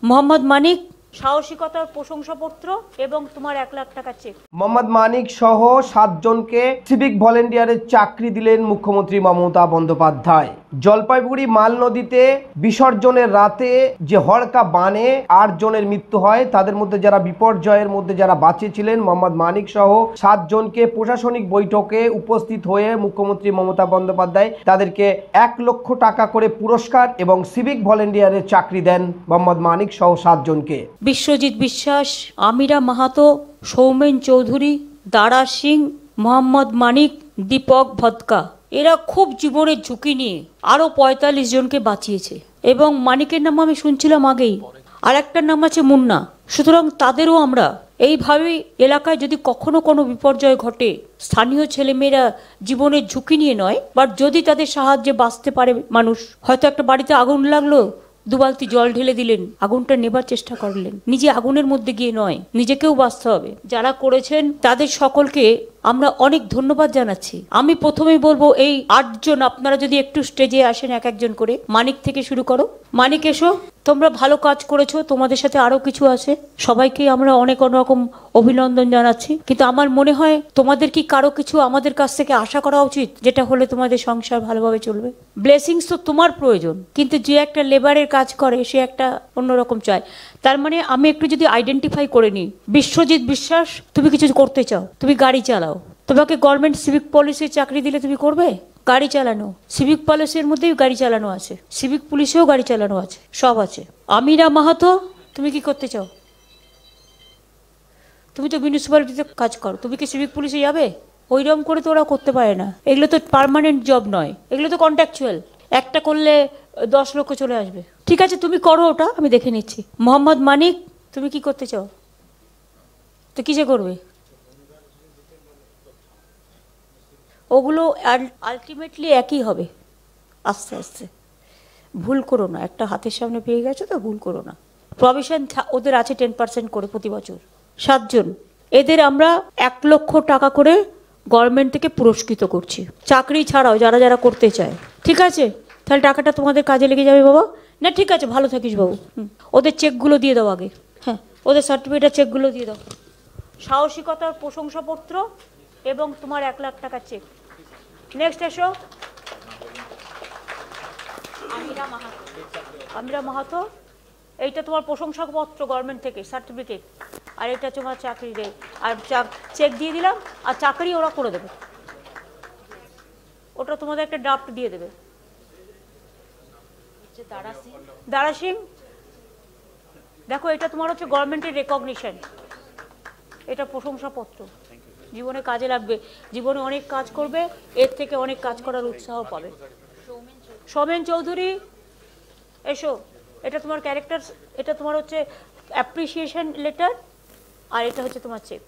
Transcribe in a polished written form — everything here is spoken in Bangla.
মোহাম্মদ মানিক, সাহসিকতার প্রশংসাপত্র এবং তোমার 1 লাখ টাকা চেক। মোহাম্মদ মানিক সহ 7 জনকে সিভিক ভলেন্টিয়ারের চাকরি দিলেন মুখ্যমন্ত্রী মমতা বন্দ্যোপাধ্যায়। জলপাইগুড়ি মাল নদীতে বিসর্জনের রাতে যে হড়কা বানে 8 জনের মৃত্যু হয়, তাদের মধ্যে যারা বিপর্যয়ের মধ্যে যারা বাঁচিয়েছিলেন মোহাম্মদ মানিক সহ 7 জনকে প্রশাসনিক বৈঠকে উপস্থিত হয়ে মুখ্যমন্ত্রী মমতা বন্দ্যোপাধ্যায় তাদেরকে 1 লক্ষ টাকা করে পুরস্কার এবং সিভিক ভলেন্টিয়ারের চাকরি দেন মোহাম্মদ মানিক সহ 7 জনকে। বিশ্বজিৎ বিশ্বাস, আমিরা মাহাতো, সৌমেন চৌধুরী, দারা সিং, মোহাম্মদ মানিক, দীপক ভদকা, এরা খুব জীবনের ঝুঁকি নিয়ে আরো 45 জনকে বাঁচিয়েছে। এবং মানিকের নাম আমি শুনছিলাম আগেই, আর একটার নাম আছে মুন্না। সুতরাং তাদেরও আমরা এইভাবেই এলাকায় যদি কখনো কোনো বিপর্যয় ঘটে, স্থানীয় ছেলেমেয়েরা জীবনের ঝুঁকি নিয়ে নয়, বাট যদি তাদের সাহায্যে বাঁচতে পারে মানুষ, হয়তো একটা বাড়িতে আগুন লাগলো, 2 বালতি জল ঢেলে দিলেন, আগুনটা নেবার চেষ্টা করলেন, নিজে আগুনের মধ্যে গিয়ে নয়, নিজেকেও বাঁচতে হবে। যারা করেছেন তাদের সকলকে আমরা অনেক ধন্যবাদ জানাচ্ছি। আমি প্রথমেই বলবো, এই 8 জন আপনারা যদি একটু স্টেজে আসেন, এক একজন করে। মানিক থেকে শুরু করো। মানিক এসো, তোমরা ভালো কাজ করেছো, তোমাদের সাথে আরো কিছু আছে, সবাইকে আমরা অনেক রকম অভিনন্দন জানাচ্ছি। কিন্তু আমার মনে হয় তোমাদের কি কারো কিছু আমাদের কাছ থেকে আশা করা উচিত, যেটা হলে তোমাদের সংসার ভালোভাবে চলবে। ব্লেসিংস তো তোমার প্রয়োজন, কিন্তু যে একটা লেবারের কাজ করে সে একটা অন্যরকম চায়। তার মানে আমি একটু যদি আইডেন্টিফাই করে নিই, বিশ্বজিৎ বিশ্বাস, তুমি কিছু করতে চাও, তুমি গাড়ি চালাও, তোমাকে গভর্নমেন্ট সিভিক পলিসির চাকরি দিলে তুমি করবে? গাড়ি চালানো, সিভিক পলিসির মধ্যেই গাড়ি চালানো আছে, সিভিক পুলিশেও গাড়ি চালানো আছে, সব আছে। আমিরা মাহাতো, তুমি কি করতে চাও? তুমি তো মিউনিসিপ্যালিটিতে কাজ করো, তুমি কি সিভিক পুলিশে যাবে? ওইরকম করে তো ওরা করতে পারে না, এগুলো তো পার্মানেন্ট জব নয়, এগুলো তো কন্ট্রাকচুয়াল। একটা করলে 10 লক্ষ চলে আসবে। ঠিক আছে, তুমি করো, ওটা আমি দেখে নিচ্ছি। মোহাম্মদ মানিক, তুমি কি করতে চাও? তো কিসে করবে? ওগুলো আলটিমেটলি একই হবে, আস্তে আস্তে। ভুল করো না, একটা হাতের সামনে পেয়ে গেছো তো, ভুল করো না। প্রভিশন ওদের আছে 10% করে প্রতি বছর। 7 জন, এদের আমরা 1 লক্ষ টাকা করে গভর্নমেন্ট থেকে পুরস্কৃত করছি, চাকরি ছাড়াও যারা যারা করতে চায়। ঠিক আছে, তাহলে টাকাটা তোমাদের কাজে লেগে যাবে বাবা। না ঠিক আছে, ভালো থাকিস বাবু। ওদের চেকগুলো দিয়ে দাও আগে, হ্যাঁ, ওদের সার্টিফিকেটের চেকগুলো দিয়ে দাও। সাহসিকতার প্রশংসাপত্র এবং তোমার 1 লাখ টাকা চেক। নেক্সট এসো। আমিরা মাহাতো, এইটা তোমার প্রশংসাপত্র গভর্নমেন্ট থেকে, সার্টিফিকেট, আর এটা তোমার চাকরি রে, আর চেক দিয়ে দিলাম, আর চাকরি ওরা করে দেবে, ওটা তোমাদের একটা ড্রাফট দিয়ে দেবে। দারা সিং, দেখো এটা তোমার হচ্ছে গভর্নমেন্টের রেকগনিশন, এটা প্রশংসাপত্র, জীবনে কাজে লাগবে, জীবনে অনেক কাজ করবে, এর থেকে অনেক কাজ করার উৎসাহ পাবে। সৌমেন চৌধুরী, এসো, এটা তোমার ক্যারেক্টার, এটা তোমার হচ্ছে অ্যাপ্রিসিয়েশন লেটার, আর এটা হচ্ছে তোমার চেক।